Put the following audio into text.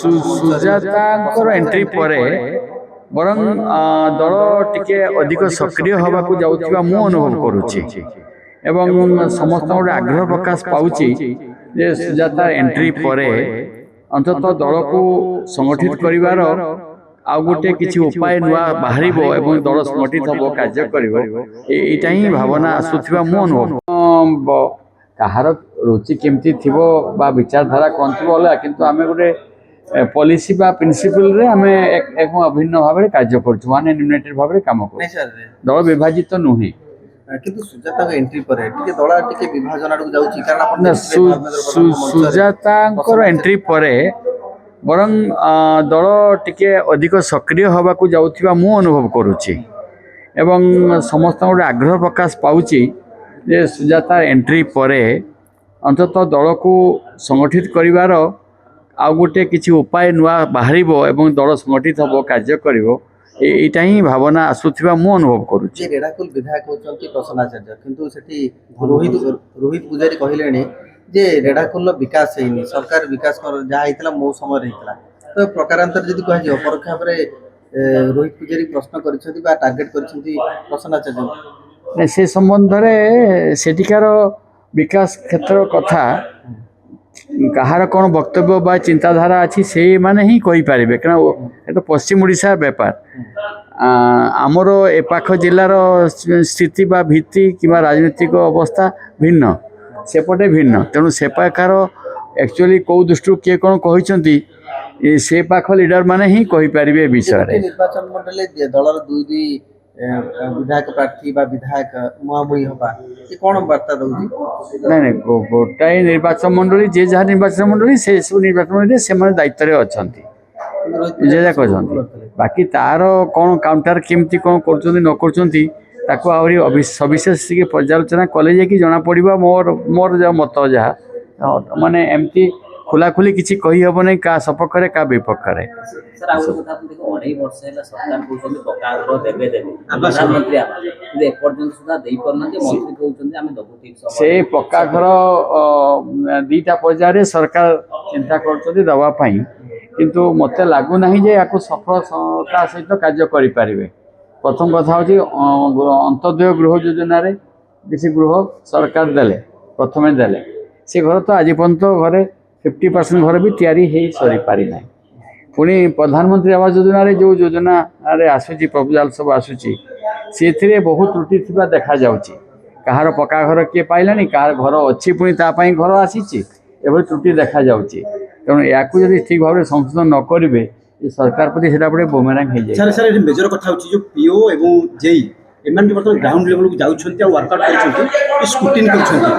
ସୁଜାତାଙ୍କର entry ପରେ ବରଂ ଦଳ ଟିକେ ଅଧିକ ସକ୍ରିୟ ହେବାକୁ ଯାଉଥିବା ମୁଁ ଅନୁଭବ କରୁଛି ଏବଂ ସମସ୍ତଙ୍କ ଗୋଟେ ଆଗ୍ରହ ପ୍ରକାଶ ପାଉଛି ଯେ ସୁଜାତା ଏଣ୍ଟ୍ରି ପରେ ଅନ୍ତତଃ ଦଳକୁ ସଂଗଠିତ କରିବାର ଆଉ ଗୋଟେ କିଛି ଉପାୟ ନୂଆ ବାହାରିବ ଏବଂ ଦଳ ସଂଗଠିତ ହେବ କାର୍ଯ୍ୟ କରିବ ଏଇଟା ହିଁ ଭାବନା ଆସୁଥିବା ମୁଁ ଅନୁଭବ କାହାର ରୁଚି କେମିତି ଥିବ ବା ବିଚାରଧାରା କ'ଣ ଥିବ ଅଲଗା କିନ୍ତୁ ଆମେ ଗୋଟେ पॉलिसी बा प्रिंसिपल रे हमें एक अभिन्न भाव में कार्य करछु माने यूनाइटेड भाव में काम करू दल विभाजित नुहे किंतु सुजाता एंट्री पर टिके दल टिके विभाजन आडू जाउची कारण अपन सुजातांकर एंट्री परे बरं दल टिके अधिक सक्रिय होबा को जाउथिबा मु अनुभव करूची एवं समस्त गोटे आग्रह प्रकाश पाउची जे सुजाता एंट्री परे अंततः दल को संगठित करिवार आउ गोटे किसी उपाय नुआ बाहर एवं दल संगठित हम कार्य करटा ही भावना आसुवा मु अनुभव करुच्ची रेढ़ाखोल विधायक होती प्रसन्नाचार्य किंतु सेठी रोहित पूजारी कहले जे रेढ़ाखोल विकास होनी सरकार विकास जहाँ होता मो समय होता तो प्रकारांतर जब कह परोक्ष भाव में रोहित पूजारी प्रश्न टार्गेट कर प्रसन्नाचार्य से संबंध में सेठिकार विकास क्षेत्र कथा कहार कौन वक्तव्य बा चिंताधारा अच्छी से माने ही कही पारे क्या तो पश्चिम ओडिशा व्यापार आमर एपाख जिलार स्थिति बा भित्ति कि राजनीतिक अवस्था भिन्न सेपटे भिन्न तेणु सेपाकार एक्चुअली कौ दृष्टि किए कौन कहते से पाख लीडर माने ही कही पारे विषय निर्वाचन मंडल दलर दुई विधायक प्रार्थी बा विधायक मुहामुही होगा ये कौन वार्ता दउजी नहीं गोटाए निर्वाचन मंडली जे जहाँ निर्वाचन मंडली से सब निर्वाचन मंडली से दायित्व रे अछंती जे जा कहछंती बाकी तार कौन काउंटर केमती कौन करछंती न करछंती ताको आहुरी सविशेष के पर्यालोचना कले जे कि जना पड़िबा मोर जो मत जहाँ माने एमती खुला खुली किसी कही हम नहीं का सपक्ष का विपक्ष से पक्का घर दीटा पर्यायर सरकार चिंता करछंती दवापाई किंतु मते लागू नहीं जे याको सफलता सहित कार्य करि पारिबे प्रथम कथा होची अंत्योदय गृह योजना रे किसी गृह सरकार देले प्रथमे देले से घर तो आज पर्यंत घरे 50% घर भी तैयारी हो सरी पारि ना पुणी प्रधानमंत्री आवास योजना रे जो योजना रे आसूची प्रपोजाल सब आसूची से बहुत त्रुटि थिबा देखा जाउची कहार पक्का घर किए पाइलानी कहार घर अच्छी पुणी तापाई घर आसीची एभली त्रुटि देखा जाउची तेणु या ठीक भाव में संशोधन न करेंगे सरकार प्रति से बुमेरांग हो जाए सर मेजर कथा जो पीओ एवं जेई एम ग्राउंड लेवल को जाऊँ वर्कआउट कर स्क्रूटिनी कर